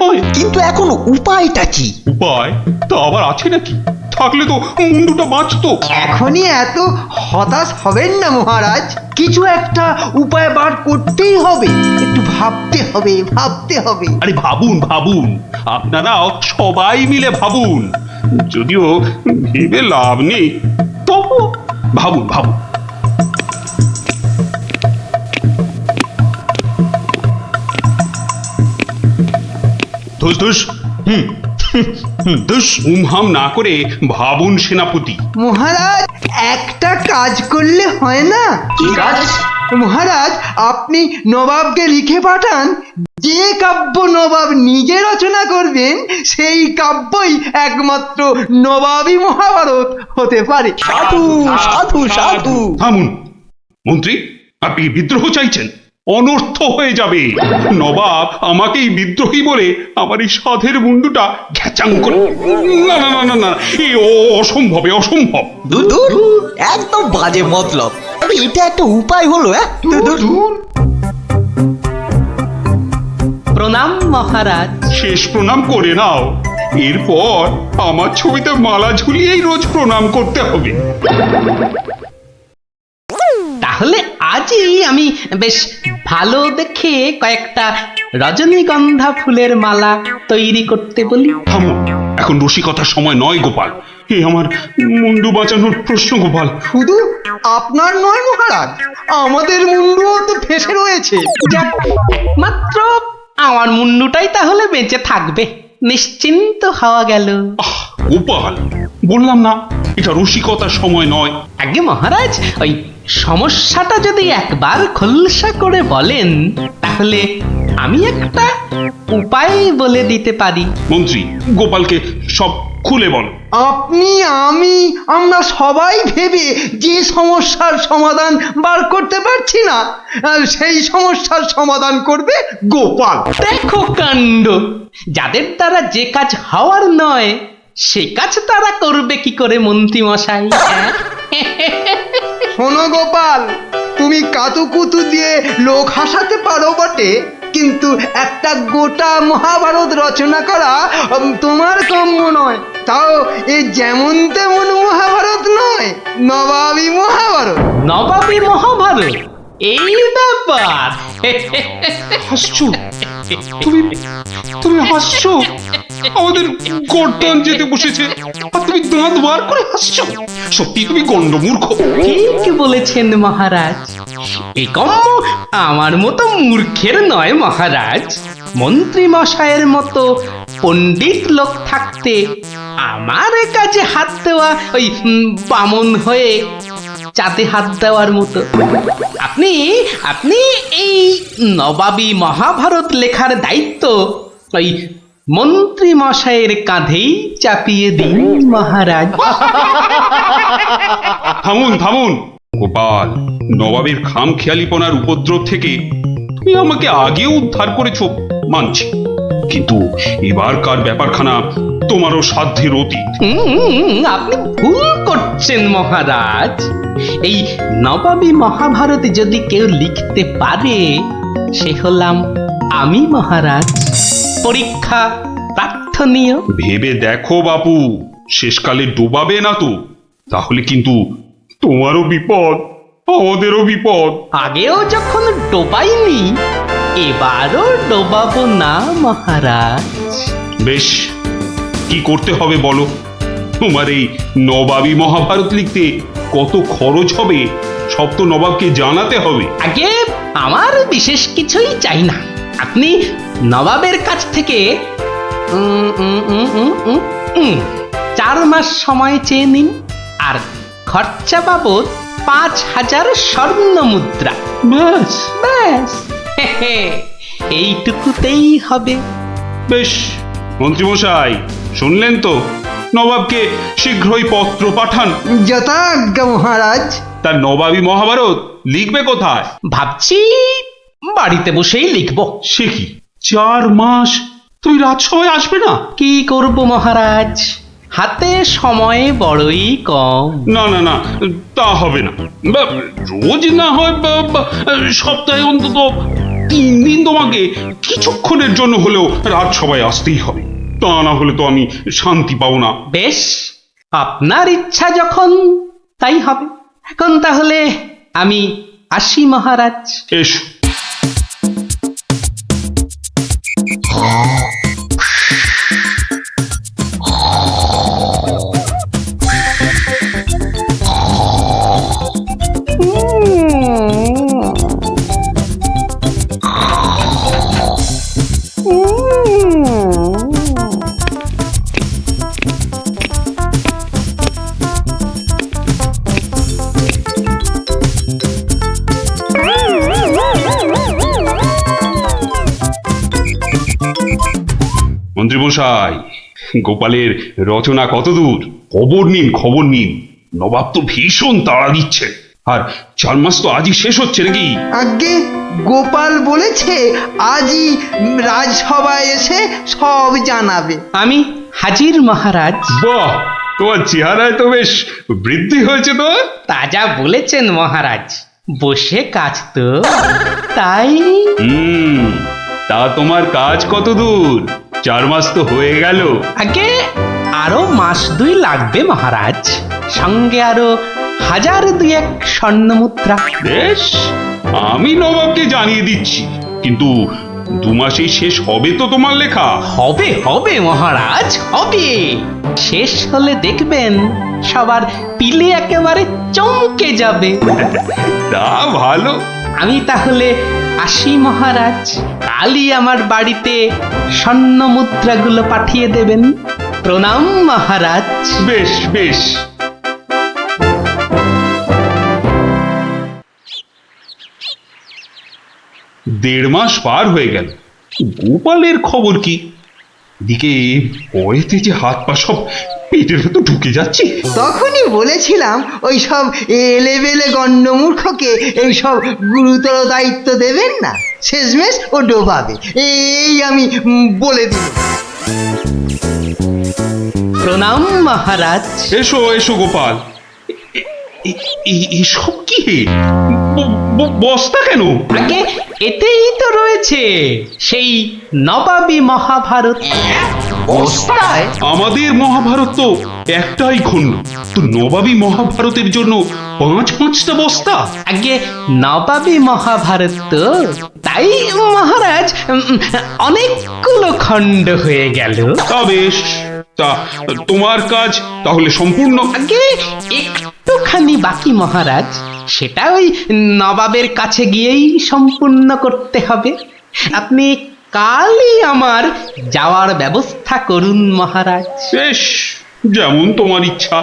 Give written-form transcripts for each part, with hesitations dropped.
হয়। কিন্তু এখন উপায়টা কি? উপায় তা আবার আছে নাকি? থাকলে তো মুন্ডুটা বাঁচতো। এখনই এত হতাশ হবেন না মহারাজ, কিছু একটা উপায় বার করতেই হবে, একটু ভাবতে হবে ভাবতে হবে। আরে ভাবুন ভাবুন, আপনারা সবাই মিলে ভাবুন। যদিও ভেবে লাভ নেই, তবু ভাবুন ভাবুন। ধুস ধুস, ধুস উমহাম না করে ভাবুন সেনাপতি। মহারাজ, একটা কাজ করলে হয় না? কি কাজ? মহারাজ, আপনি নবাবকে লিখে পাঠান, যে কাব্য নবাব নিজে রচনা করবেন সেই কাব্যই একমাত্র নবাবী মহাভারত হতে পারে। সাধু সাধু সাধু। থামুন মন্ত্রী, আপনি কি বিদ্রোহ চাইছেন? অনর্থ হয়ে যাবে। নবাব আমাকেই বিদ্রোহী বলে আমার এই সাধের মুন্ডুটা ঘ্যাচাং করে। না না না না না, এ অসম্ভব, এ অসম্ভব। দূর দূর, একদম বাজে মতলব। আরে এটা একটা উপায় হলো, হ্যাঁ? দূর দূর। প্রণাম মহারাজ। শেষ প্রণাম করে নাও, এরপর আমার ছবিতে মালা ঝুলিয়েই রোজ প্রণাম করতে হবে। তাহলে আজই আমি বেশ ভালো দেখে কয়েকটা রজনীগন্ধা ফুলের মালা তৈরি করতে বলি। থামো, এখন রসিকতার সময় নয় গোপাল। এ আমার মুন্ডু বাঁচানোর প্রশ্ন গোপাল। শুধু আপনার নয় মহারাজ, আমাদের মুন্ডুও তো ফেসে রয়েছে। যাক, একমাত্র আমার মুন্ডুটাই তাহলে বেঁচে থাকবে, নিশ্চিন্ত হওয়া গেল। আহ গোপাল, বললাম না এটা রসিকতার সময় নয়। আগে মহারাজ, ওই সমস্যাটা যদি একবার খোলসা করে বলেন তাহলে আমি একটা উপায় বলে দিতে পারি। মন্ত্রী, গোপালকে সব খুলে বল। আপনি, আমি, আমরা সবাই ভেবে যে সমস্যার সমাধান বার করতে পারছি না, সেই সমস্যার সমাধান করবে গোপাল। দেখো কাণ্ড, যাদের দ্বারা যে কাজ হওয়ার নয় সে কাজ তারা করবে কি করে মন্ত্রী মশাই? শোনো গোপাল, তুমি কাতুকুতু দিয়ে লোক হাসাতে পারো বটে, কিন্তু একটা গোটা মহাভারত রচনা করা তোমার কাম্য নয়। তাও এ যেমন তেমন মহাভারত নয়, নবাবী মহাভারত। নবাবী মহাভারত, এই ব্যাপার। হাসছো তুমি, তুমি হাসছো? আমাদের গর্দান যেতে বসেছে আর তুমি দাঁত বার করে হাসছো? সত্যি তুমি গন্ডমূর্খ। ঠিক বলেছেন মহারাজ, এই কম্ম আমার মতো মূর্খের নয় মহারাজ। মন্ত্রী মশাইয়ের মতো পণ্ডিত লোক থাকতে আমার কাজে হাত দেওয়া ওই বামন হয়ে চাঁদে হাত দেওয়ার মতো। আপনি আপনি এই নবাবী মহাভারত লেখার দায়িত্ব ওই মন্ত্রী মশাইয়ের কাঁধেই চাপিয়ে দিন মহারাজ। থামুন থামুন গোপাল, নবাবের খামখেয়ালিপনার উপদ্রব থেকে তুমি আমাকে আগেও উদ্ধার করেছো মানছি, কিন্তু এবারকার ব্যাপারখানা তোমারও সাধ্যের অতীত। আপনি ভুল করছেন মহারাজ। এই নবাবী মহাভারত যদি কেউ লিখতে পারে সে হলাম আমি মহারাজ। পরীক্ষা প্রার্থনীয়। ভেবে দেখো বাপু, শেষকালে ডোবাবে না তো, তাহলে কিন্তু তোমারও বিপদ, আমাদেরও বিপদ। আগেও যখন ডোবাইনি এবারও ডোবাবো না মহারাজ। বেশ, কি করতে হবে বলো? তোমার এই নবাবী মহাভারত লিখতে কত খরচ হবে সব তো নবাবকে জানাতে হবে। আগে আমার বিশেষ কিছুই চাই না, আপনি নবাবের কাছ থেকে 4 মাস সময় চেয়ে নিন, আর খরচা বাবদ 5,000 স্বর্ণ মুদ্রা। ব্যাস ব্যাস, এইটুকুতেই হবে। বেশ, মন্ত্রীমশাই শুনলেন তো, নবাবকে শীঘ্রই পত্র পাঠান। যথাজ্ঞা মহারাজ। তার নবাবী মহাভারত লিখবে কোথায়? ভাবছি বাড়িতে বসেই লিখব। সে কি, 4 মাস তুমি রাজসভায় আসবে না? কি করব মহারাজ, হাতে সময় বড়ই কম। না না না, তা হবে না। রোজ না হয় সপ্তাহে অন্তত 3 দিন তোমাকে কিছুক্ষণের জন্য হলেও রাজসভায় আসতেই হবে, তা না হলে তো আমি শান্তি পাবো না। বেশ, আপনার ইচ্ছা যখন তাই হবে। এখন তাহলে আমি আসি মহারাজ। এসো। মন্ত্রীমশাই, গোপালের রচনা কতদূর? খবর নিন, খবর নিন। নবাব তো ভীষণ তাড়া দিচ্ছে, আর 4 মাস তো আজই শেষ হচ্ছে নাকি? আগে গোপাল বলেছে আজই রাজসভায় এসে সব জানাবে। আমি হাজির মহারাজ। বাহ, তোমার চেহারায় তো বেশ বৃদ্ধি হয়েছে তো। তাজা বলেছেন মহারাজ, বসে কাজ তো তাই। তা তোমার কাজ কতদূর? 4 মাস তো হয়ে গেল। আগে আরো মাস 2 লাগবে মহারাজ, সঙ্গে আরো 1000-2 স্বর্ণ মুদ্রা। বেশ, আমি নবাবকে জানিয়ে দিচ্ছি, কিন্তু 2 মাসেই শেষ হবে তো তোমার লেখা? হবে হবে মহারাজ, হবে। শেষ হলে দেখবেন সবার পিলে একেবারে চমকে যাবে। তা ভালো। আমি তাহলে আসি মহারাজ, কালই আমার বাড়িতে স্বর্ণ মুদ্রাগুলো পাঠিয়ে দেবেন। প্রণাম মহারাজ। বেশ বেশ। দেড় মাস পার হয়ে গেল, গোপালের খবর কি? এদিকে ভয়েতে যে হাত পা সব পেটের ভেতর ঢুকে যাচ্ছে। তখনই বলেছিলাম ওই সব এলেবেলে গণ্ডমূর্খকে এই সব গুরুতর দায়িত্ব দেবেন না, শেষমেশ ও ডোবাবে, এই আমি বলে দিই। প্রণাম মহারাজ। এসো এসো গোপাল। এসব কি? বস্তা কেন? আগে এতেই তো রয়েছে সেই নবাবী মহাভারত। বস্তায়? আমাদের মহাভারত তো একটাই খণ্ড, তো নবাবী মহাভারতের জন্য 5-5টা বস্তা? আগে নবাবী মহাভারত তো, তাই মহারাজ অনেকগুলো খণ্ড হয়ে গেল। তা বেশ, তা তোমার কাজ তাহলে সম্পূর্ণ? আগে একটুখানি বাকি মহারাজ, সেটা ওই নবাবের কাছে গিয়েই সম্পূর্ণ করতে হবে। আপনি কালই আমার যাওয়ার ব্যবস্থা করুন মহারাজ। বেশ, যেমন তোমার ইচ্ছা।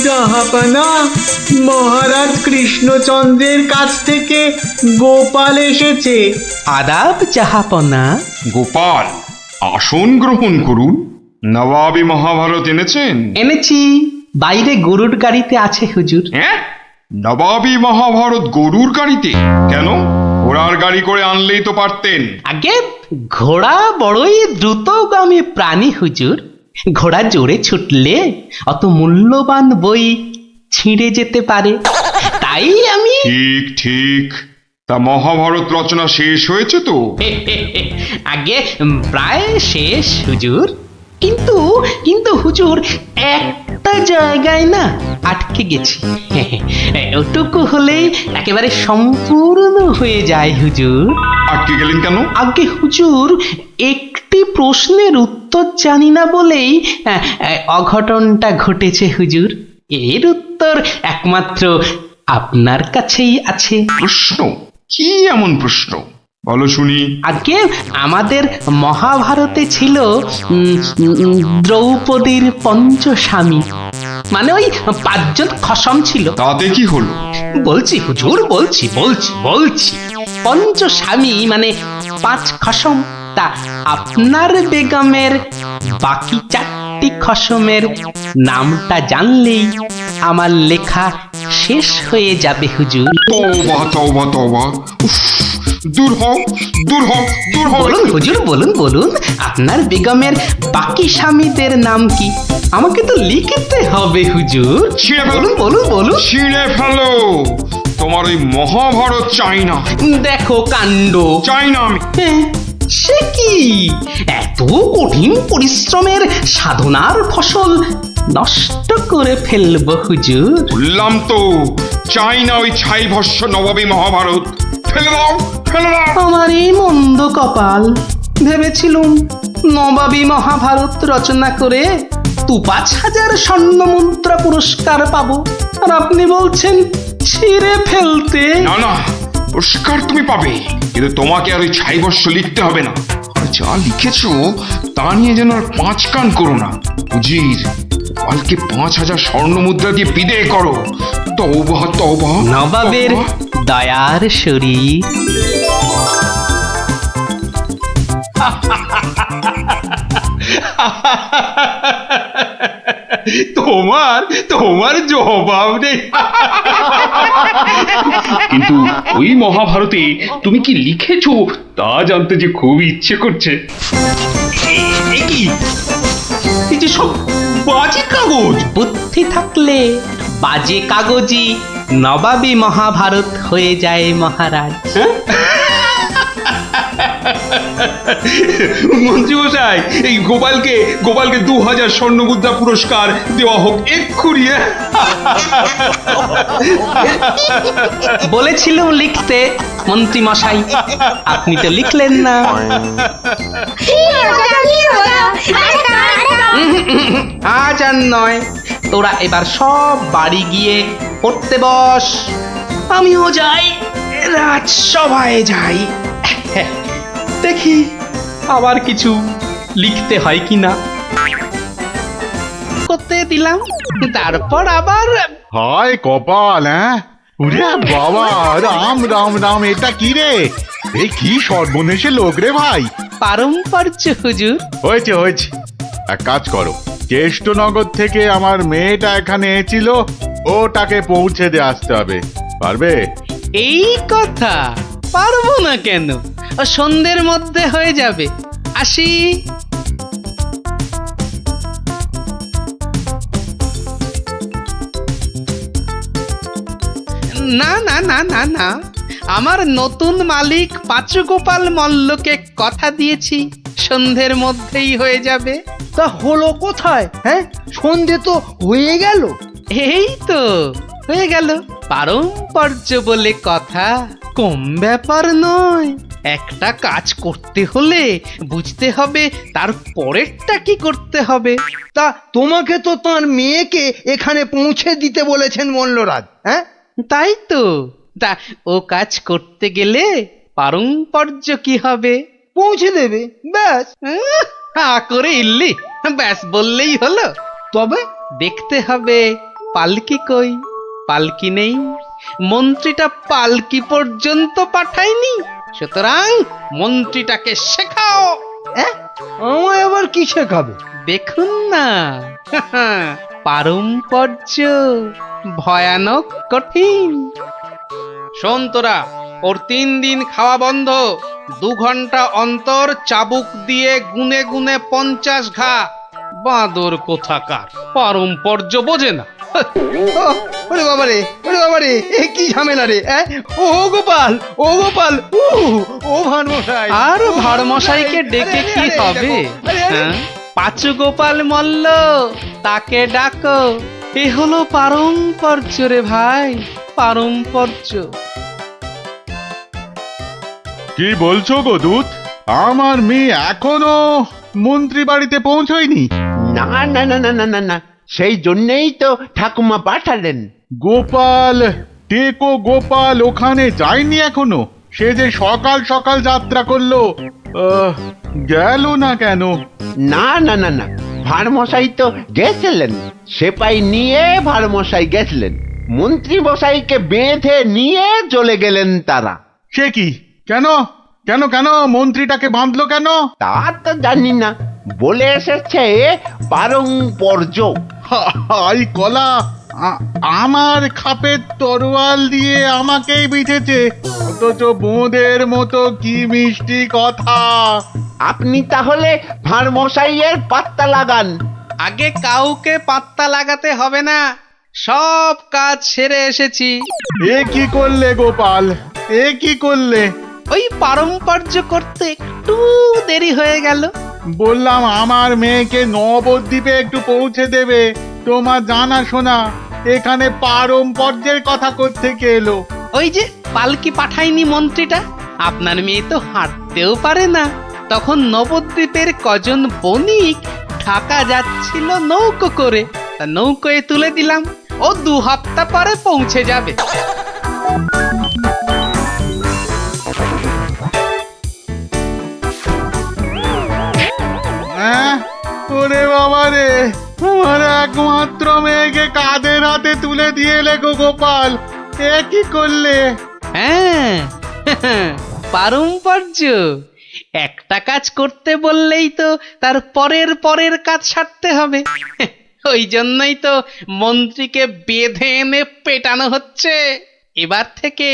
জাহাপানা, মহারাজ কৃষ্ণচন্দ্রের কাছ থেকে গোপাল এসেছে। আদাব জাহাপনা। গোপাল, আসন গ্রহণ করুন। নবাবী মহাভারত এনেছেন? এনেছি, বাইরে গরুর গাড়িতে আছে হুজুর। হ্যাঁ, নবাবী মহাভারত গরুর গাড়িতে? কেন, ঘোড়ার গাড়ি করে আনলেই তো পারতেন। আগে ঘোড়া বড়ই দ্রুতগামী প্রাণী হুজুর, ঘোড়া জোরে ছুটলে অত মূল্যবান বই ছিঁড়ে যেতে পারে, তাই আমি ঠিক ঠিক। তা মহাভারত রচনা শেষ হয়েছে তো? আগে প্রায় শেষ হুজুর, কিন্তু কিন্তু হুজুর একটা জায়গায় না আটকে গেছি। ওটুকু হলেই একেবারে সম্পূর্ণ হয়ে যায় হুজুর। আটকে গেলেন কেন? আগে হুজুর, একটি প্রশ্নের উত্তর জানি না বলেই অঘটনটা ঘটেছে হুজুর। এর উত্তর একমাত্র আপনার কাছেই আছে। প্রশ্ন? কি এমন প্রশ্ন? বলো শুনি। আজকে আমাদের মহাভারতে ছিল দ্রৌপদীর পঞ্চস্বামী, মানে ওই 5 জন খসম ছিল। তাতে কি হলো? বলছি হুজুর, বলছি পঞ্চস্বামী মানে 5 খসম। তা আপনার বেগমের বাকি 4টি খসমের নামটা জানলেই আমার লেখা শেষ হয়ে যাবে হুজুর। তওবা তওবা তওবা, উফ, দূর হও দূর হও দূর হও। বলুন হুজুর, বলুন আপনার বেগমের বাকি স্বামীদের নাম কি? আমাকে তো লিখতে হবে হুজুর। ছিঁড়ে ফেলো। বলুন। ছিঁড়ে ফেলো, তোমার ওই মহাভারত চাই না, দেখো কাণ্ড। চাই না আমি। সে কি, এত কঠিন পরিশ্রমের সাধনার ফসল নষ্ট করে ফেলবো হুজুর? বললাম তো চাই না ওই ছাই ভস্য নবাবী মহাভারত। ফেলে দাও ফেলে দাও। আমার এই মন্দ কপাল, ভেবেছিলুম নবাবী মহাভারত রচনা করে 2-5 হাজার স্বর্ণ মুদ্রা পুরস্কার পাবো, আর আপনি বলছেন ছিঁড়ে ফেলতে। না না, পুরস্কার তুমি পাবে, কিন্তু তোমাকে আর ওই ছাই ভস্য লিখতে হবে না। আর যা লিখেছো তা নিয়ে যেন আর 5 কান করো না। উজির, কালকে 5,000 স্বর্ণ মুদ্রা দিয়ে বিদেয় করো। তওবা তওবা। নবাবের দয়ার শরীর। তোমার জবাব নেই। কিন্তু ওই মহাভারতে তুমি কি লিখেছো তা জানতে যে খুব ইচ্ছে করছে। এ কি, এই যে সব বাজে কাগজ। বুদ্ধি থাকলে বাজে কাগজই নবাবী মহাভারত হয়ে যায় মহারাজ। মন্ত্রী মশাই, এই গোপালকে 2000 স্বর্ণ মুদ্রা পুরস্কার দেওয়া হোক এক্ষুনি। বলেছিলাম লিখতে মন্ত্রী মশাই, আপনি তো লিখলেন না। আজ আর নয়, তোরা এবার সব বাড়ি গিয়ে পড়তে বস। আমিও যাই, রাজসভায় যাই, দেখি আবার কিছু লিখতে হয় কিনা। করতে দিলাম, তারপর আবার হায় কপাল, হ্যাঁ? উরে বাবা, রাম রাম রাম, এটা কি রে? এই কি সর্বনেশে লোক রে ভাই। পারম্পর্য হুজুর। হয়েছে হয়েছে, এক কাজ করো, কেষ্টনগর থেকে আমার মেয়েটা এখানে এসেছিল, ওটাকে পৌঁছে দিয়ে আসতে হবে। পারবে? এই কথা, পারবো না কেন? ও সন্ধ্যের মধ্যে হয়ে যাবে। আসি। না না না না না, আমার নতুন মালিক পাঁচুগোপাল মল্লকে কথা দিয়েছি, সন্ধ্যের মধ্যেই হয়ে যাবে। তা হলো কোথায়? হ্যাঁ, সন্ধে তো হয়ে গেল। এই তো হয়ে গেল। পারম্পর্য বলে কথা, কম ব্যাপার নয়। একটা কাজ করতে হলে বুঝতে হবে তার পরেরটা কি করতে হবে। তা তোমাকে তো তার মেয়েকে এখানে পৌঁছে দিতে বলেছেন মল্লরাজ। হ্যাঁ, তাই তো। তা ও কাজ করতে গেলে পারম্পর্য কি হবে? পৌঁছে দেবে, ব্যাস। হা করে ইল্লি, ব্যাস বললেই হলো। তবে দেখতে হবে পালকি কই। পালকি নেই, মন্ত্রীটা পালকি পর্যন্ত পাঠায়নি, সুতরাং মন্ত্রীটাকে শেখাও। আমায় আবার কি শেখাবে? দেখুন না, পারম্পর্য ভয়ানক কঠিন। শোন তোরা, ওর 3 দিন খাওয়া বন্ধ, 2 ঘন্টা অন্তর চাবুক দিয়ে গুনে গুনে 50 ঘা। বাঁদর কোথাকার, পারম্পর্য বোঝে না। ওরে বাবারে, ওরে বাবারে, এ কি ঝামেলা রে? ও গোপাল, ও গোপাল, ও ভানমশাই। আর ভাড়মশাইকে ডেকে কি হবে? হ্যাঁ, পাঁচু গোপাল মল্ল, তাকে ডাকো। এ হলো পারম্পর্য রে ভাই, পারম্পর্য। কি বলছো গো দূত? আমার মেয়ে এখনো মন্ত্রী বাড়িতে পৌঁছয়নি? না না না না না না না, সেই জন্যেই তো ঠাকুমা পাঠালেন। গোপাল, টেকো গোপাল ওখানে যায়নি এখনো? সে যে সকাল সকাল যাত্রা করলো, গেল না কেন? না না না না, ভাঁড়মশাই তো গেছিলেন, সেপাই নিয়ে ভাঁড়মশাই গেছিলেন, মন্ত্রী মশাইকে বেঁধে নিয়ে চলে গেলেন তারা। সে কি? কেন কেন কেন মন্ত্রীটাকে বাঁধলো কেন? তা তো জানি না, বলে এসেছে পারংপর্য। হাই কলা, আমার খাপের তরোয়াল দিয়ে আমাকেই বিঁধেছে, অথচ বোঁদের মতো কি মিষ্টি কথা। আপনি তাহলে ভাঁড়মশাইয়ের পাত্তা লাগান। আগে কাউকে পাত্তা লাগাতে হবে না, সব কাজ সেরে এসেছি। এ কি করলে গোপাল, এ কি করলে? ওই পারম্পর্য করতে একটু দেরি হয়ে গেল। বললাম আমার মেয়েকে নবদ্বীপে একটু পৌঁছে দেবে, তোমার জানা শোনা এখানে পারম্পর্যের কথা কোত্থেকে এলো? ওই যে পালকি পাঠায়নি মন্ত্রীটা, আপনার মেয়ে তো হাঁটতেও পারে না। তখন নবদ্বীপের কজন বণিক ঢাকা যাচ্ছিল নৌকো করে, তা নৌকোয় তুলে দিলাম, ও 2 হপ্তাহ পরে পৌঁছে যাবে। হ্যাঁ, ওরে বাবা রে, আমার একমাত্র মেয়েকে কাঁধের হাতে তুলে দিয়ে এলে গো গোপাল, এ কি করলে? হ্যাঁ, পারম্পর্য একটা কাজ করতে বললেই তো তার পরের কাজ সারতে হবে। ওই জন্যই তো মন্ত্রীকে বেঁধে এনে পেটানো হচ্ছে। এবার থেকে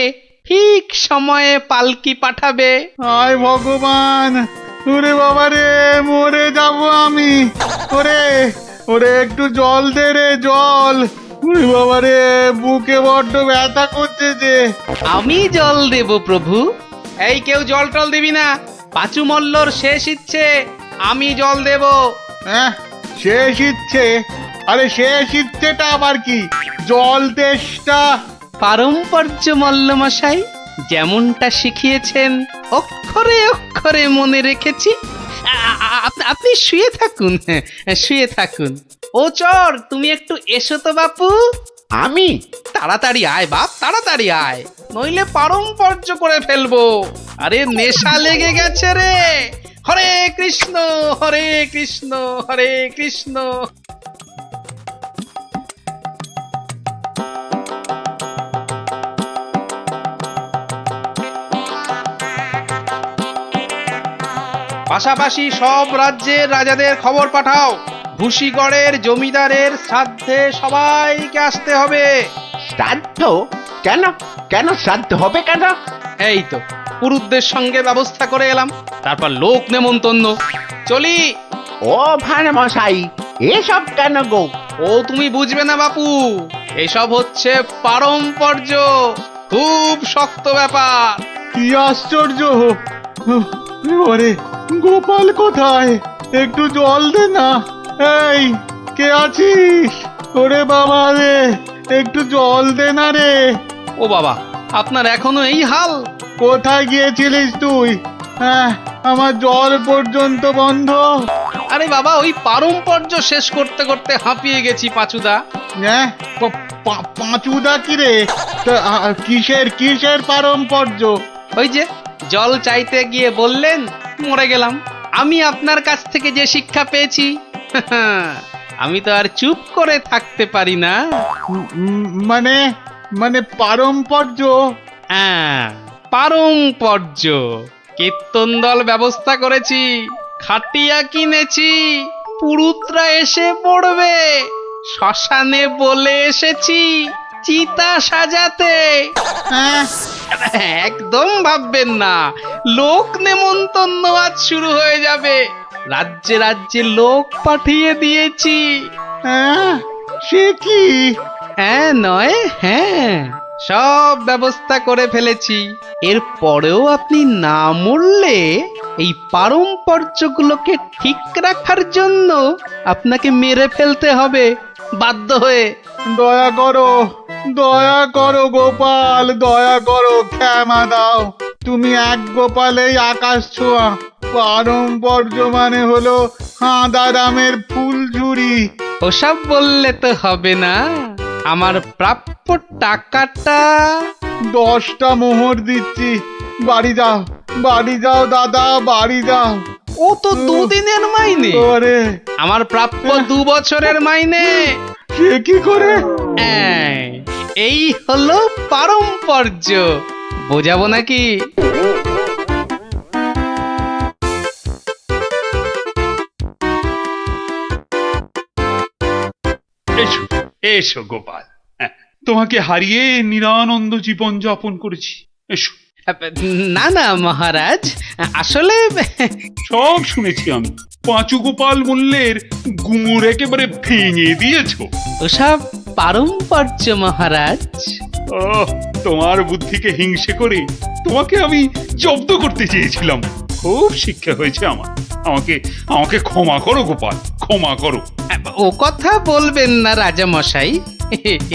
ঠিক সময়ে পালকি পাঠাবে। হায় ভগবান, ওরে বাবা রে, মরে যাব আমি। ওরে ওরে, একটু জল দে রে, জল। ওরে বাবা রে, বুকে বড্ড ব্যথা করছে যে। আমি জল দেব প্রভু। এই কেউ জল টল দিবি না, পাঁচু মল্লর শেষ ইচ্ছে, আমি জল দেব। হ্যাঁ, শেষ ইচ্ছে? আরে শেষ ইচ্ছেটা আবার কি? জল তেষ্টা। পারম্পর্য মল্লমশাই যেমনটা শিখিয়েছেন অক্ষরে অক্ষরে মনে রেখেছি। আপনি শুয়ে থাকুন, শুয়ে থাকুন। ও চর, তুমি একটু এসো তো বাপু। আমি? তাড়াতাড়ি আয় বাপ, তাড়াতাড়ি আয়, নইলে পারম্পর্য করে ফেলবো। আরে নেশা লেগে গেছে রে। হরে কৃষ্ণ হরে কৃষ্ণ হরে কৃষ্ণ। পাশাপাশি সব রাজ্যের রাজাদের খবর পাঠাও, ভূষিগড়ের জমিদারের শ্রাদ্ধে সবাইকে আসতে হবে। শ্রাদ্ধ? কেন কেন শ্রাদ্ধ হবে কেন? এই তো পুরুতদের সঙ্গে ব্যবস্থা করে এলাম, তারপর লোক নেমন্তন্ন। চলি। ও ভাঁড়মশাই, এসব কেন গো? ও তুমি বুঝবে না বাপু, এসব হচ্ছে পারম্পর্য, খুব শক্ত ব্যাপার। কি আশ্চর্য! ওরে গোপাল কোথায়? একটু জল দে না। এই, কে আছিস? ওরে বাবা রে, একটু জল দে না রে। ও বাবা, আপনার এখনো এই হাল? কোথায় গিয়েছিলিস তুই? হ্যাঁ, আমার জল পর্যন্ত বন্ধ। আরে বাবা, ওই পারম্পর্য শেষ করতে করতে হাঁপিয়ে গেছি পাঁচুদা। হ্যাঁ, পাঁচুদা কি রে? তা, কিসের কিসের পারম্পর্য? ওই যে জল চাইতে গিয়ে বললেন, মরে গেলাম। আমি আপনার কাছ থেকে যে শিক্ষা পেয়েছি, আমি তো আর চুপ করে থাকতে পারি না। মানে মানে পারম্পর্য? হ্যাঁ, পারম্পর্য। কীর্তন দল ব্যবস্থা করেছি, খাটিয়া কিনেছি, পুরুতরা এসে পড়বে। শ্মশানে বলে এসেছি চিতা সাজাতে। হ্যাঁ, একদম ভাববেন না, লোক নেমন্তন্ন আজ শুরু হয়ে যাবে। রাজ্যে রাজ্যে লোক পাঠিয়ে দিয়েছি। হ্যাঁ, সে কি? হ্যাঁ নয় হ্যাঁ, সব ব্যবস্থা করে ফেলেছি। এর পরেও আপনি না মরলে এই পারম্পর্যগুলোকে ঠিক রাখার জন্য আপনাকে মেরে ফেলতে হবে বাধ্য হয়ে। দয়া করো গোপাল, দয়া করো, ক্ষমা দাও। তুমি এক গোপালেই আকাশ ছোঁয়া। পারম্পর্য মানে হলো হাঁদারামের ফুলঝুরি। ওসব বললে তো হবে না, আমার প্রাপ্য টাকাটা 10টা মোহর দিচ্ছি, বাড়ি যাও, বাড়ি যাও দাদা, বাড়ি যাও। ও তো দুদিনের মাইনে, ওরে আমার প্রাপ্য 2 বছরের মাইনে। সে কি করে? এই হলো পারম্পর্য, বোঝাবো নাকি? এসো এসো গোপাল, হ্যাঁ, তোমাকে হারিয়ে নিরানন্দ জীবন যাপন করেছি। এসো। না না মহারাজ, আসলে সব শুনেছি আমি। পাঁচু গোপাল মূল্যের গুমুর একেবারে ভেঙে দিয়েছো। ওসব পারম্পর্য মহারাজ। ও, তোমার বুদ্ধিকে হিংসে করে তোমাকে আমি জব্দ করতে চেয়েছিলাম। খুব শিক্ষা হয়েছে আমার। আমাকে আমাকে ক্ষমা করো গোপাল, ক্ষমা করো। ও কথা বলবেন না রাজা মশাই,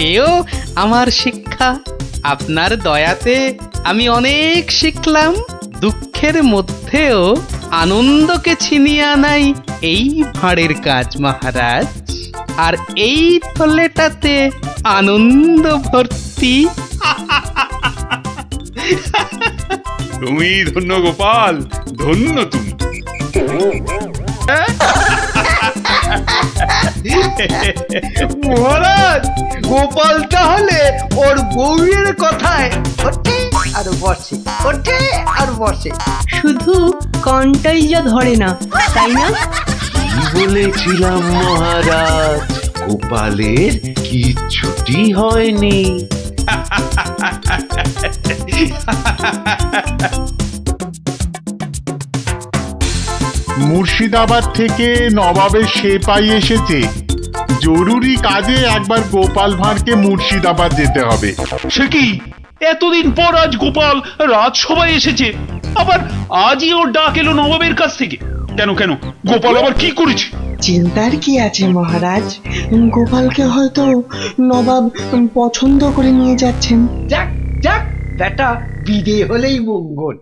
এও আমার শিক্ষা। আপনার দয়াতে আমি অনেক শিখলাম। দুঃখের মধ্যেও আনন্দকে ছিনিয়ে আনাই এই ভাঁড়ের কাজ মহারাজ। আর এই থলেটাতে আনন্দ ভর্তি। তুমি ধন্য গোপাল, ধন্য তুমি। মহারাজ, গোপাল তাহলে ওর বউয়ের কথায় ওঠে আর বসে, ওঠে আর বসে। শুধু কনটাই যা ধরে না, তাই না? বলেছিলাম মহারাজ, গোপালের কিচ্ছুটি হয়নি। মুর্শিদাবাদ থেকে নবাবের সেপাই এসেছে, জরুরি কাজে একবার গোপাল ভাঁড়কে মুর্শিদাবাদ যেতে হবে। সে কি, এতদিন পর আজ গোপাল রাজসভায় এসেছে? আবার আজই ওর ডাক এলো নবাবের কাছ থেকে? কেন কেন, গোপাল আবার কি করেছে? চিন্তার কি আছে মহারাজ, গোপালকে হয়তো নবাব পছন্দ করে নিয়ে যাচ্ছেন। যাক যাক, বেটা বিদে হলেই মঙ্গল।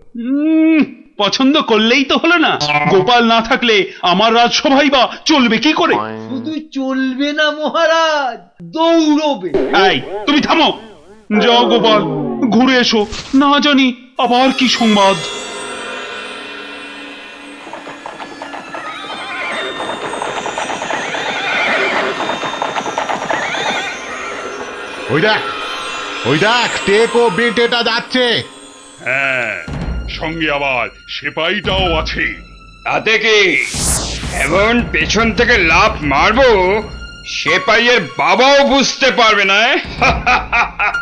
পছন্দ করলেই তো হলো না। গোপাল না থাকলে আমার রাজসভাই বা চলবে কি করে? শুধু চলবে না মহারাজ, দৌড়বে। এই, তুমি থামো। যাও গোপাল, ঘুরে এসো, না জানি আবার কি সংবাদ। ওই দেখ, ওই দেখ, টেকো বেটেটা যাচ্ছে। হ্যাঁ, সঙ্গে আবার সেপাইটাও আছে। তাতে কি, এমন পেছন থেকে লাফ মারবো সেপাইয়ের বাবাও বুঝতে পারবে না।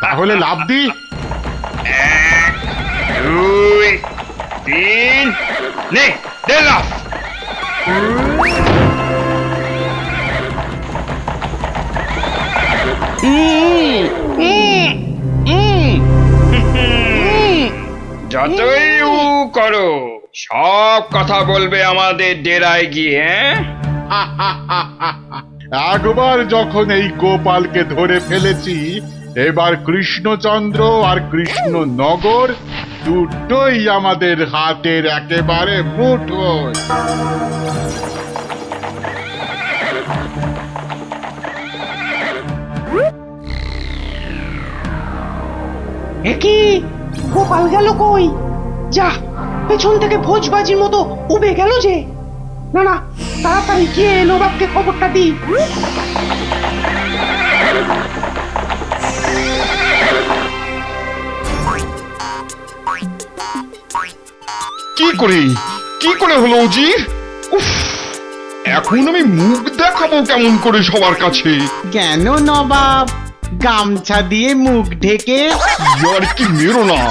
তাহলে লাভ দি। 1, 2, 3, নে দে লাফ। যতই উ করো, সব কথা বলবে আমাদের ডেরায় গিয়ে। একবার যখন এই গোপালকে ধরে ফেলেছি, এবার কৃষ্ণচন্দ্র আর কৃষ্ণনগর দুটোই আমাদের হাতের একেবারে মুঠোয়। একই গোপাল গেল কই? যা, পেছন থেকে ভোজবাজির মতো উবে গেল যে। না না, তাড়াতাড়ি গিয়ে নবাবকে খবরটা দি। কি করে হলো উজির? উফ, এখন আমি মুখ দেখাবো কেমন করে সবার কাছে? কেন নবাব, গামছা দিয়ে মুখ ঢেকে? আর কি মেরো না।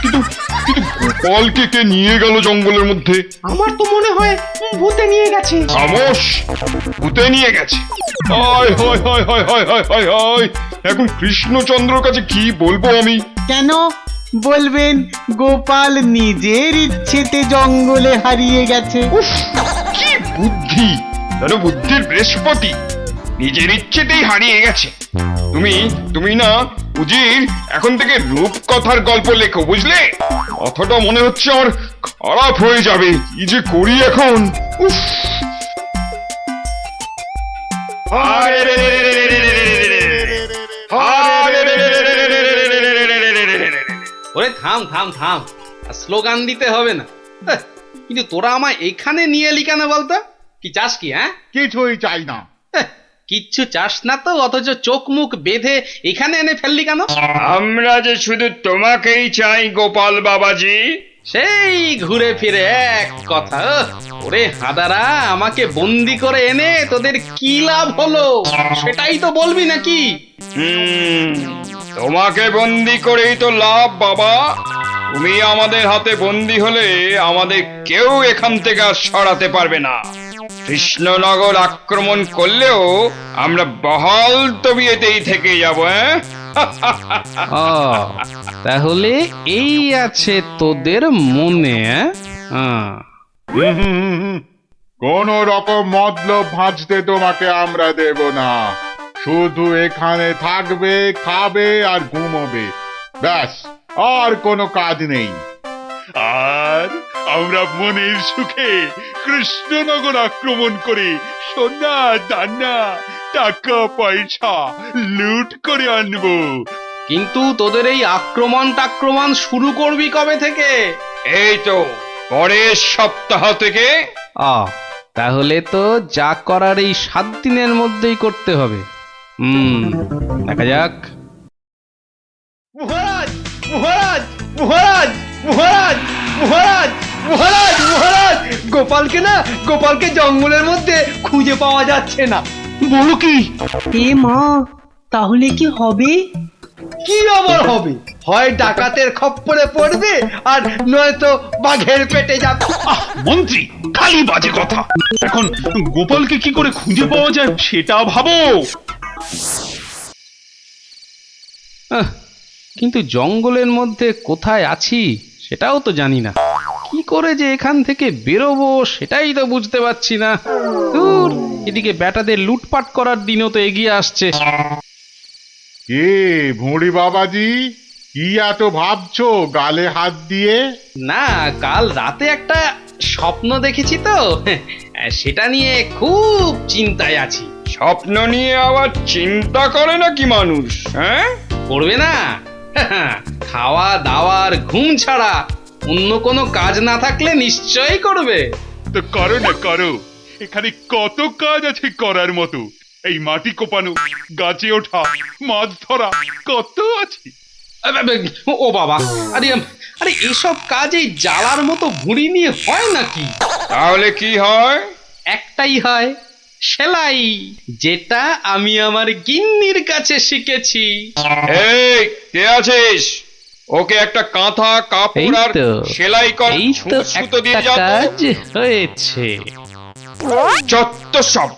কিন্তু কিন্তু গোপালকে কে নিয়ে গেল জঙ্গলের মধ্যে? আমার তো মনে হয় ভূতে নিয়ে গেছে। খামোশ, ভূতে নিয়ে গেছে। হায় হায় হায় হায় হায় হায় হায় হায়, এখন কৃষ্ণচন্দ্রর কাছে কি বলবো আমি? কেন বলবেন গোপাল নিজের ইচ্ছেতে জঙ্গলে হারিয়ে গেছে? উফ, কি বুদ্ধি, যেন বুদ্ধির বৃহস্পতি। নিজের ইচ্ছেতেই হারিয়ে গেছে। তুমি না উজির, এখন থেকে রূপকথার গল্প লেখো, বুঝলে? কথাটা মনে হচ্ছে আমার খারাপ হয়ে যাবে। কি যে করি এখন। উফ, ওরে থাম থাম থাম, আর স্লোগান দিতে হবে না। হ্যাঁ, কিন্তু তোরা আমায় এখানে নিয়ে এলি কেন বলতো? কি চাস কি? হ্যাঁ, কিছুই চাই না। হ্যাঁ, কিচ্ছু চাস না তো, অথচ চোখ মুখ বেঁধে এখানে এনে ফেললি কেন? আমরা যে শুধু তোমাকেই চাই গোপাল বাবাজি। সেই ঘুরে ফিরে এক কথা। ওরে হাদারা, আমাকে বন্দি করে এনে তোদের কি লাভ হলো সেটাই তো বলবি নাকি? তোমাকে বন্দি করেই তো লাভ বাবা। তুমি আমাদের হাতে বন্দি হলে আমাদের কেউ এখান থেকে আর সরাতে পারবে না। কৃষ্ণনগর আক্রমণ করলেও আমরা বহাল তবিয়েতেই থেকে যাবো। ও, তাহলে এই আছে তোদের মনে? কোন রকম মতলব ভাঁজতে তোমাকে আমরা দেব না। শুধু এখানে থাকবে, খাবে আর ঘুমোবে, ব্যাস, আর কোনো কাজ নেই। আর আমরা মনের সুখে কৃষ্ণনগর আক্রমণ করে সোনা দানা টাকা পয়সা লুট করে আনবো। কিন্তু তোদের এই আক্রমণ শুরু করবি কবে থেকে? এই তো পরের সপ্তাহ থেকে। তাহলে তো যা করার এই 7 দিনের মধ্যেই করতে হবে। দেখা যাক। মহারাজ মহারাজ মহারাজ মহারাজ মহারাজ মহারাজ মহারাজ, গোপালকে জঙ্গলের মধ্যে খুঁজে পাওয়া যাচ্ছে না। বলো কি? এ মা, তাহলে কি হবে? কি আবার হবে? হয় ডাকাতের খপ্পরে পড়বে, আর নয়তো বাঘের পেটে যাবে। মন্ত্রী, খালি বাজে কথা। এখন গোপালকে কি করে খুঁজে পাওয়া যায় সেটা ভাবো। কিন্তু জঙ্গলের মধ্যে কোথায় আছি সেটাও তো জানি না। কি করে যে এখান থেকে বেরোবো সেটাই তো বুঝতে পারছি না। দূর, এদিকে বেটাদের লুটপাট করার দিনও তো এগিয়ে আসছে। কে ভুঁড়ি বাবাজি, কি এত ভাবছো গালে হাত দিয়ে? না, কাল রাতে একটা স্বপ্ন দেখেছি তো, সেটা নিয়ে খুব চিন্তায় আছি। স্বপ্ন নিয়ে আবার চিন্তা করে নাকি মানুষ? হ্যাঁ, করবে না? খাওয়া দাওয়ার ঘুম ছাড়া অন্য কোনো কাজ না থাকলে নিশ্চয়ই করবে। তো করো না, করো। এখানে কত কাজ আছে করার মতো। এই মাটি কোপানো, গাছে ওঠা, মাছ ধরা, কত আছে। ও বাবা, আরে আরে এসব কাজ এই জ্বালার মতো ভুঁড়ি নিয়ে হয় নাকি? তাহলে কি হয়? একটাই হয়, সেলাই, যেটা আমি আমার গিন্নির কাছে শিখেছি। এই কে আছিস? ওকে একটা কাঁথা কাপড় আর সেলাই কর, এই তো সুতো দিয়ে একটা যা তো। কাজ হয়েছে। যত সব।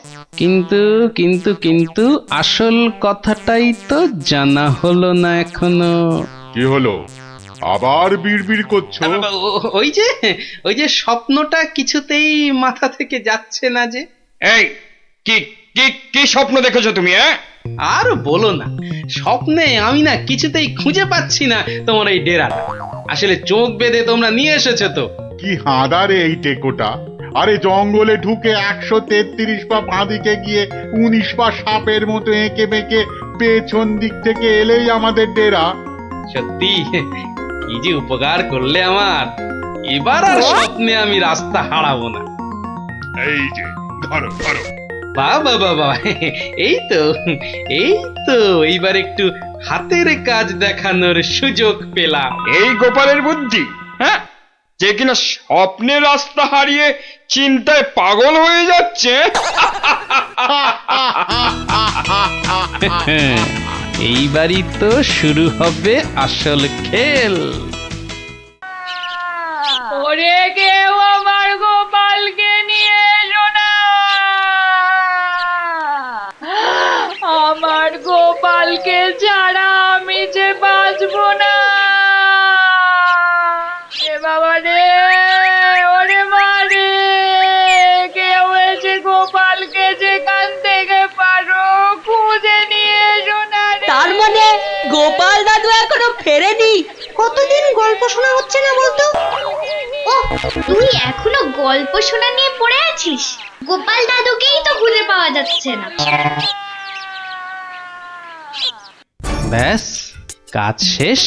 কিন্তু কিন্তু কিন্তু আসল কথাটাই তো জানা হলো না এখনো। কি হলো? আবার বিড়বিড় করছো? ওই যে স্বপ্নটা কিছুতেই মাথা থেকে যাচ্ছে না যে। এই কি কি কি স্বপ্ন দেখেছো তুমি? আর বলো না, স্বপ্নে আমি না কিছুতেই খুঁজে পাচ্ছি না তোমার এই ডেরাটা। আসলে চোখ বেঁধে তোমরা নিয়ে এসেছো তো। কি হাঁদারে এই টেকোটা! আরে জঙ্গলে ঢুকে 133 পা বাঁদিকে গিয়ে 19 পা সাপের মতো এঁকে বেঁকে পেছন দিক থেকে এলেই আমাদের ডেরা। সত্যি কি যে উপকার করলে আমার। এবার আর স্বপ্নে আমি রাস্তা হারাবো না। এই যে ধরো ধরো। বাবা বাবা, এই তো এইবার একটু হাতের কাজ দেখানোর সুযোগ পেলাম। এই গোপালের বুদ্ধি, হ্যাঁ, যে কিনা স্বপ্নে রাস্তা হারিয়ে চিন্তায় পাগল হয়ে যাচ্ছে। এইবারই তো শুরু হবে আসল খেল। ওরে কেউ আমার গোপালকে নিয়ে এসো না, আমার গোপালকে ছাড়া আমি যে বাঁচবো না। এ বাবা রে, ওরে মা রে, কেউ এসে গোপালকে যেখান থেকে পারো খুঁজে নিয়ে এসো না রে। তার মানে গোপাল দাদু এখনো ফেরেনি? কতদিন গল্প শোনা হচ্ছে না বলতো? ও, তুই এখনো গল্প শোনা নিয়ে পড়ে আছিস? গোপাল দাদুকেই তো খুঁজে পাওয়া যাচ্ছে না। ব্যাস, কাজ শেষ।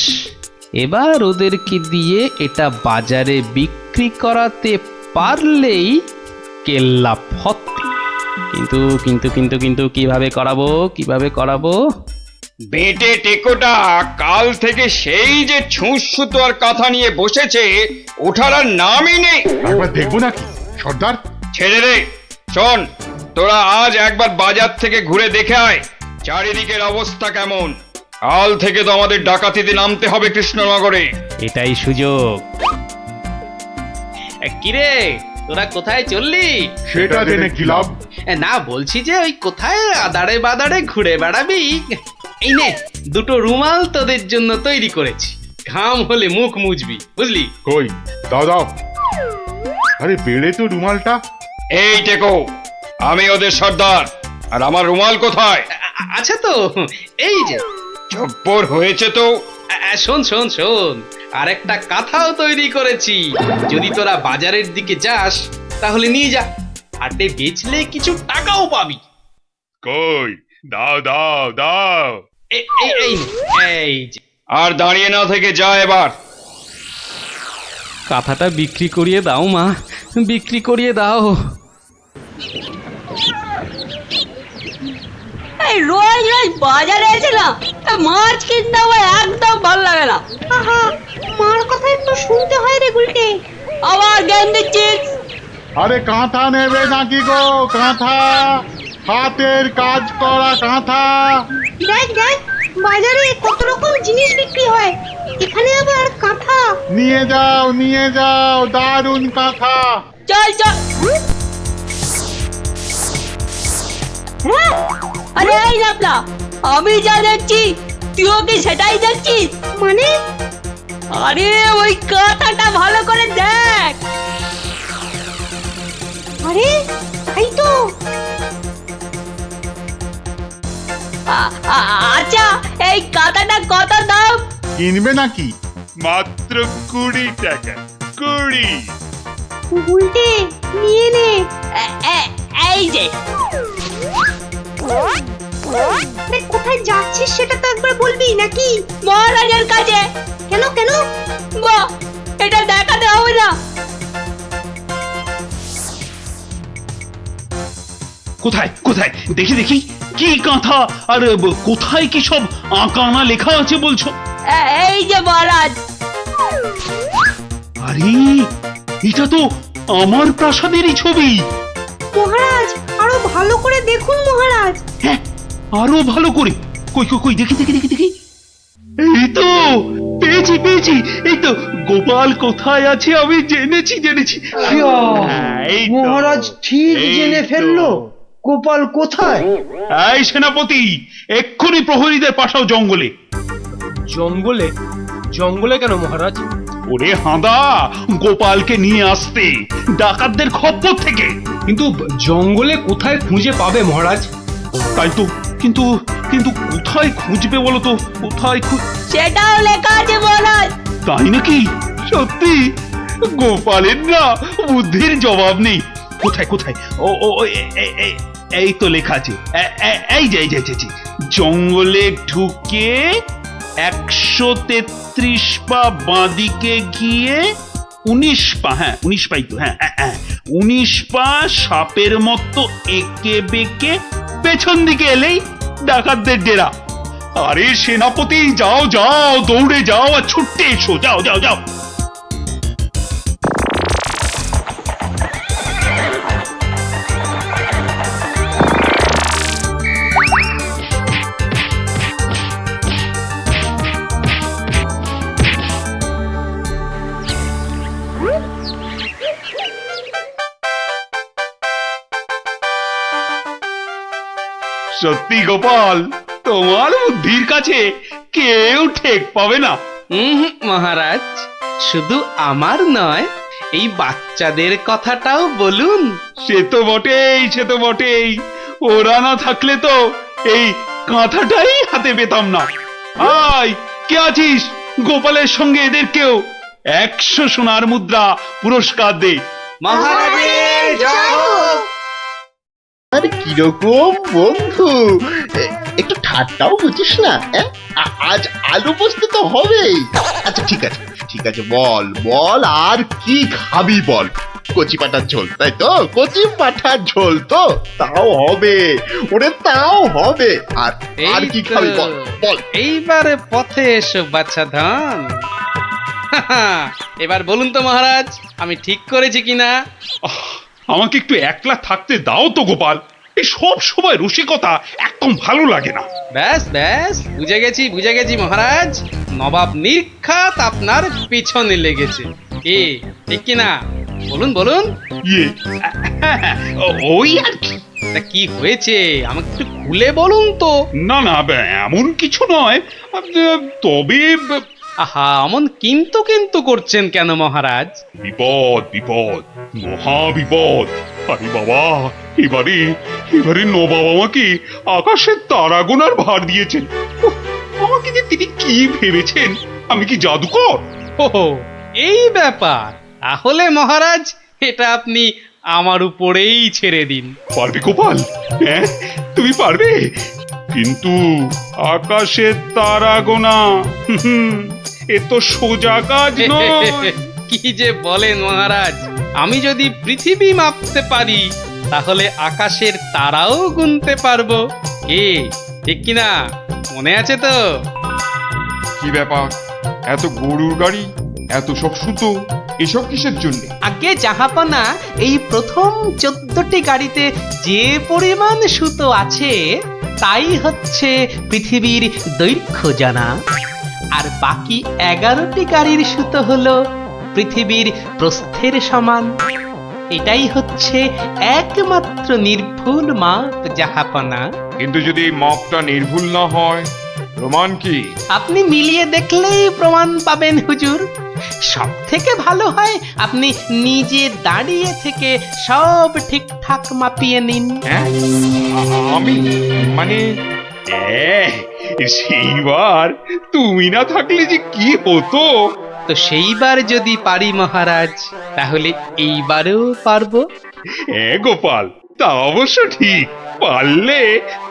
এবার ওদেরকে দিয়ে এটা বাজারে বিক্রি করাতে পারলেই কেল্লা ফতে। কিন্তু কিন্তু কিন্তু কিন্তু কিভাবে করাবো? বেটে টেকোটা কাল থেকে সেই যে ছুঁচ সুতো আর কাঁথা নিয়ে বসেছে, ওঠার আর নামই নেই। একবার দেখবো নাকি সর্দার? ছেড়ে রে। শোন, তোরা আজ একবার বাজার থেকে ঘুরে দেখে আয় চারিদিকের অবস্থা কেমন। কাল থেকে তো আমাদের ডাকাতিতে নামতে হবে কৃষ্ণনগরে। এটাই সুযোগ। কিরে, তোরা কোথায় চললি? সেটা জেনে কি লাভ? না, বলছি যে ওই কোথায় আদারে বাদারে ঘুরে বেড়াবি। এই নে, দুটো রুমাল তোদের জন্য তৈরি করেছি, ঘাম হলে মুখ মুছবি, বুঝলি? কই দাও দাও। আরে বেড়ে তো রুমালটা। এই টেকো, আমি ওদের সর্দার, আর আমার রুমাল কোথায়? আচ্ছা তো, এই যে। চপ্পর হয়েছে তো। শোন শোন শোন, আর একটা কাঁথাও তৈরি করেছি। যদি তোরা বাজারের দিকে যাস তাহলে নিয়ে যা, হাটে বেচলে কিছু টাকাও পাবি। কই দাও দাও দাও। এই যে। আর দাঁড়িয়ে না থেকে যা এবার। কাঁথাটা বিক্রি করিয়ে দাও মা, বিক্রি করিয়ে দাও। এই রোজ রোজ বাজারে এসে না মাছ কিনতে আমার একদম ভালো লাগে না। মার কথা একটু শুনতে হয় রে গুলটে, আবার জ্ঞান দিচ্ছিস। আরে কাঁথা নেবে নাকি গো? কাঁথা, হাতের কাজ করা কাঁথা। দেখ দেখ, বাজারে কত রকম জিনিস বিক্রি হয়, এখানে আবার কাঁথা। নিয়ে যাও দারুণ কাঁথা। চল চল। আরে এই লাপলা, আমি যা দেখছি তুইও কি সেটাই দেখছিস? মানে? আরে ওই কাঁথাটা ভালো করে দেখ। আরে তাই তো। আচ্ছা, এই কাঁথাটা কত দাম? কিনবে নাকি? মাত্র 20 টাকা। 20। উল্টে নিয়ে নে। এই যে। কোথায় যাচ্ছিস সেটা তো একবার বলবি নাকি? মহারাজের কাছে। কেন কেন? বাহ, এটা দেখাতে হবে না। কোথায় কোথায় দেখি দেখি, কি কাঁথা আর কোথায় কি সব আঁকানা লেখা আছে বলছো? এই যে মহারাজ। আরে এটা তো আমার প্রাসাদেরই ছবি। মহারাজ আরো ভালো করে দেখুন মহারাজ। হ্যাঁ, আরো ভালো করে। কই কই কই, দেখি দেখি দেখি দেখি। এই তো পেয়েছি। এই তো গোপাল কোথায় আছে আমি জেনেছি। মহারাজ ঠিক জেনে ফেললো গোপাল কোথায়। এই সেনাপতি, এক্ষুনি প্রহরীদের পাঠাও জঙ্গলে। জঙ্গলে কেন মহারাজ? ওরে হাঁদা, গোপালকে নিয়ে আসতে ডাকাতদের খপ্পর থেকে। কিন্তু জঙ্গলে কোথায় খুঁজে পাবে মহারাজ? তাই তো, কিন্তু কিন্তু কোথায় খুঁজবে বলো তো? কোথায় সেটাও লেখা আছে মহারাজ। তাই নাকি? সত্যি? গোপালের না বুদ্ধির জবাব নেই। কোথায় কোথায়? ও এই তো লেখা আছে। এই যে জঙ্গলে ঢুকে 133 পা বাঁদিকে গিয়ে 19 পা, হ্যাঁ 19 পাই তো, হ্যাঁ 19 পা সাপের মতো এঁকে বেঁকে পেছন দিকে এলেই ডাকাতদের ডেরা। আরে সেনাপতি, যাও দৌড়ে যাও আর ছুটতে এসো, যাও। সত্যি গোপাল, তোমার বুদ্ধির কাছে কেউ ঠেক পাবে না। মহারাজ, শুধু আমার নয়, এই বাচ্চাদের কথাটাও বলুন। সে তো বটেই। ওরা না থাকলে তো এই কাঁথাটাই হাতে পেতাম না। আয়, কে আছিস? গোপালের সঙ্গে এদেরকেও 100 সোনার মুদ্রা পুরস্কার দে। মহারাজের জয় হোক। আরে কিরকম বন্ধু, একটু ঠাট্টাও বুঝিস না? আজ আলু পোস্ত তো হবেই। আচ্ছা ঠিক আছে ঠিক আছে, বল বল আর কি খাবি বল। কচি পাঠার ঝোল তাই তো? কচি পাঠার ঝোল তো তাও হবে, ওরে তাও হবে। আর আর কি খাবি বল বল। এইবারে পথে এসো বাচ্চা ধন। এবার বলুন তো মহারাজ, আমি ঠিক করেছি কিনা? আমাকে একটু একলা থাকতে দাও তো গোপাল। এই সব সময় রসিকতা একদম ভালো লাগে না। ব্যাস ব্যাস, বুঝে গেছি মহারাজ। নবাব নির্ঘাত আপনার পিছনে লেগেছে। কি ঠিক কিনা? বলুন বলুন। ইয়ে ওই আর কি। তা কি হয়েছে আমাকে একটু খুলে বলুন তো। না না, এমন কিছু নয়, তবে আহা, অমন কিন্তু কিন্তু করছেন কেন মহারাজ? বিপদ বিপদ, মহা বিপদ। আরে বাবা, এবারে নবাব আমাকে আকাশের তারা গোনার ভার দিয়েছেন। উফ, আমাকে যে তিনি কি ভেবেছেন, আমি কি জাদুকর? ও এই ব্যাপার, তাহলে মহারাজ এটা আপনি আমার উপরেই ছেড়ে দিন। পারবে গোপাল? হ্যাঁ তুমি পারবে? কিন্তু আকাশের তারা গোনা এ তো সোজা কাজ নয়। কি যে বলেন মহারাজ, আমি যদি পৃথিবী মাপতে পারি তাহলে আকাশের তারাও গুনতে পারবো। কি ঠিক কিনা? মনে আছে তো? কি ব্যাপার, এত গরুর গাড়ি, এত সব সুতো, এসব কিসের জন্য? আগে জাহাপনা, এই প্রথম 14টি গাড়িতে যে পরিমাণ সুতো আছে তাই হচ্ছে পৃথিবীর দৈর্ঘ্য জানা, আর বাকি 11টি গাড়ির সুতো হলো পৃথিবীর প্রস্থের সমান। এটাই হচ্ছে একমাত্র নির্ভুল মাপ জাহাপনা। কিন্তু যদি এই মাপটা নির্ভুল না হয়, প্রমাণ কি? আপনি মিলিয়ে দেখলেই প্রমাণ পাবেন হুজুর। সব থেকে ভালো হয় আপনি নিজে দাঁড়িয়ে থেকে সব ঠিকঠাক মাপিয়ে নিন। আমি মানে সেইবার তুমি না থাকলে যে কি হতো। তো সেইবার যদি পারি মহারাজ, তাহলে এইবারেও পারবো। হ্যাঁ গোপাল, তা অবশ্য ঠিক, পারলে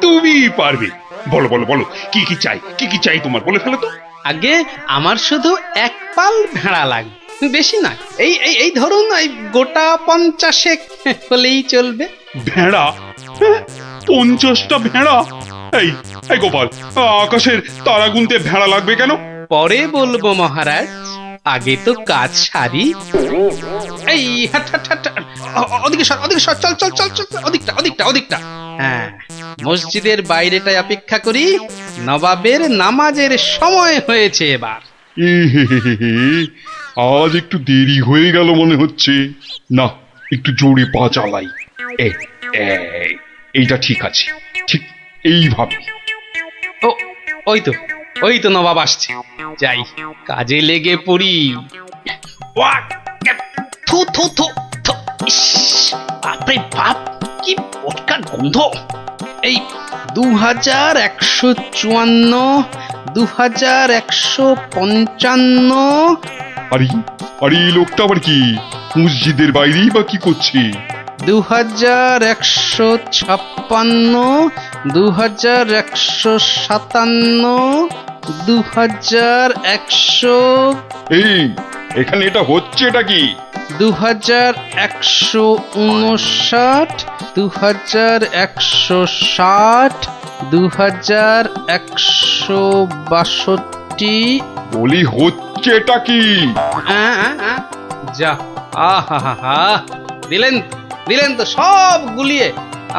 তুমি পারবে। বলো বলো বলো, কি কি চাই, কি কি চাই তোমার, বলে ফেলো তো। আগে আমার শুধু এক পাল ভেড়া লাগবে, বেশি না। এই এই এই ধরুন, এই গোটা 50 হলেই চলবে। ভেড়া? 50টা ভেড়া? এই এই গোপাল, আকাশের তারা গুনতে ভেড়া লাগবে কেন? পরে বলবো মহারাজ, আগে তো কাজ সারি। এই হাট হাট হাট, ওদিকে সর, ওদিকে সর, চল চল চল চল, ওদিকটা। হ্যাঁ, মসজিদের বাইরেটায় অপেক্ষা করি, নবাবের নামাজের সময় হয়েছে এবার। আজ একটু দেরি হয়ে গেল মনে হচ্ছে। না, একটু জোরে পা চালাই। এইটা ঠিক আছে, ঠিক এইভাবে। ওই তো নবাব আসছে, যাই কাজে লেগে পড়ি। থু থু থু থু, ইস, বাপরে বাপ, কি পটকা গন্ধ। এই 2154, 2155। আরে আরে, এই লোকটা আবার কি মসজিদের বাইরেই বা কি করছে? 2156, 2157, 2100। এই এখানে এটা হচ্ছে এটা কি? 2159, 2160, 2162। বলি হচ্ছে এটা কি? যা, আহা, দিলেন তো সব গুলিয়ে।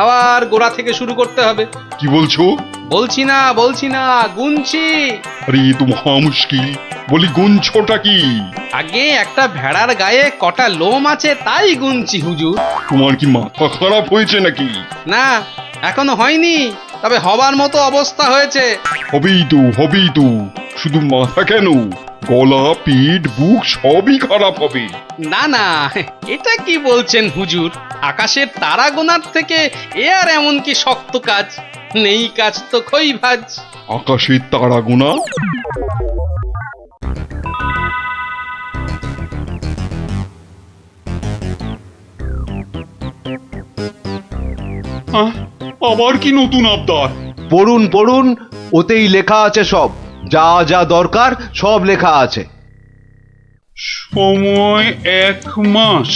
আবার গোড়া থেকে শুরু করতে হবে। কি বলছো? বলছি না, গুনছি। আরে এ তো মহা মুশকিল, বলি গুনছোটা কি? আগে একটা ভেড়ার গায়ে কটা লোম আছে তাই গুনছি হুজুর। তোমার কি মাথা খারাপ হয়েছে নাকি? না, এখনো হয়নি, তবে হবার মতো অবস্থা হয়েছে। হবেই তো, শুধু মাথা কেন, গলা, পিঠ, বুক সবই খারাপ হবে। না, এটা কি বলছেন হুজুর? আকাশের তারা গোনার থেকে এ আর এমন কি শক্ত কাজ? নেই কাজ তো খই ভাজ। আকাশের তারা গোনা? আবার কি নতুন আবদার? পড়ুন ওতেই লেখা আছে সব। যা যা দরকার সব লেখা আছে। সময় 1 মাস,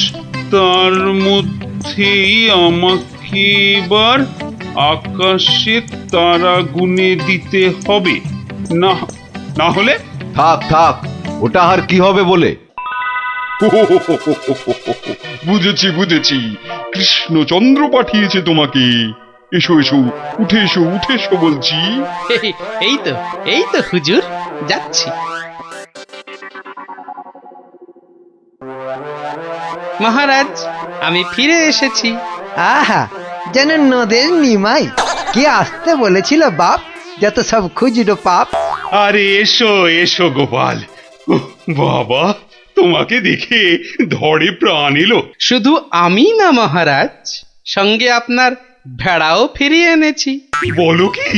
তার মধ্যেই আমাকে এবার আকাশে তারা গুনে দিতে হবে, না না হলে থাক থাক, ওটা আর কি হবে বলে। বুঝেছি বুঝেছি, কৃষ্ণচন্দ্র পাঠিয়েছে তোমাকে। এসো এসো, উঠে এসো উঠে এসো বলছি। এই তো হুজুর, যাচ্ছি। মহারাজ, আমি ফিরে এসেছি। আহা, যেন নদের নিমাই। কে আসতে বলেছিল বাপ, যত সব খুচরো পাপ। আরে এসো এসো গোপাল। উহ, বাবা, তোমাকে দেখে ধরে প্রাণ এলো। শুধু আমি না মহারাজ, সঙ্গে আপনার ভেড়াও ফিরিয়ে এনেছি। বলো কি?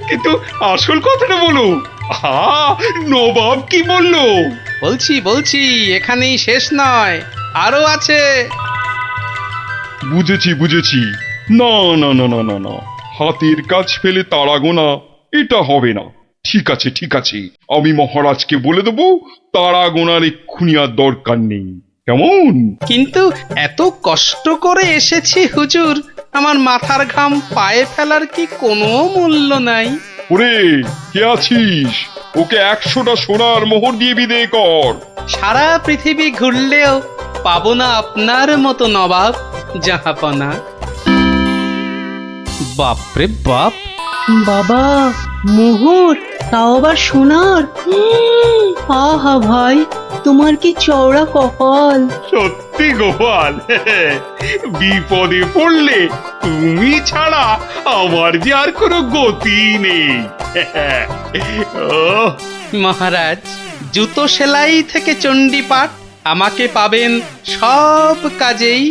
কিন্তু আসল কথাটা বলো। নবাব কি বললো? বলছি, এখানেই শেষ নয়, আরো আছে। বুঝেছি বুঝেছি, না না না না না না, হাতের কাজ ফেলে তারা গোনা এটা হবে না। ঠিক আছে ঠিক আছে, আমি মহারাজকে বলে দেবো তারা গোনার এক্ষুনি আর দরকার নেই, কেমন? কিন্তু এত কষ্ট করে এসেছি হুজুর, আমার মাথার ঘাম পায়ে ফেলার কি কোনো মূল্য নাই? ওরে, কে আছিস? ওকে 100টা সোনার মোহর দিয়ে বিদেয় কর। সারা পৃথিবী ঘুরলেও পাবো না আপনার মতো নবাব জাহাপনা। বাপরে বাপ! বাবা, মোহর, তাও আবার সোনার। আহা ভাই, তোমার কি চওড়া কপাল। সত্যি গোপাল, বিপদে পড়লে তুমি ছাড়া আমার যে আর কোনো গতি নেই। মহারাজ, জুতো সেলাই থেকে চণ্ডীপাঠ আমাকে পাবেন সব কাজেই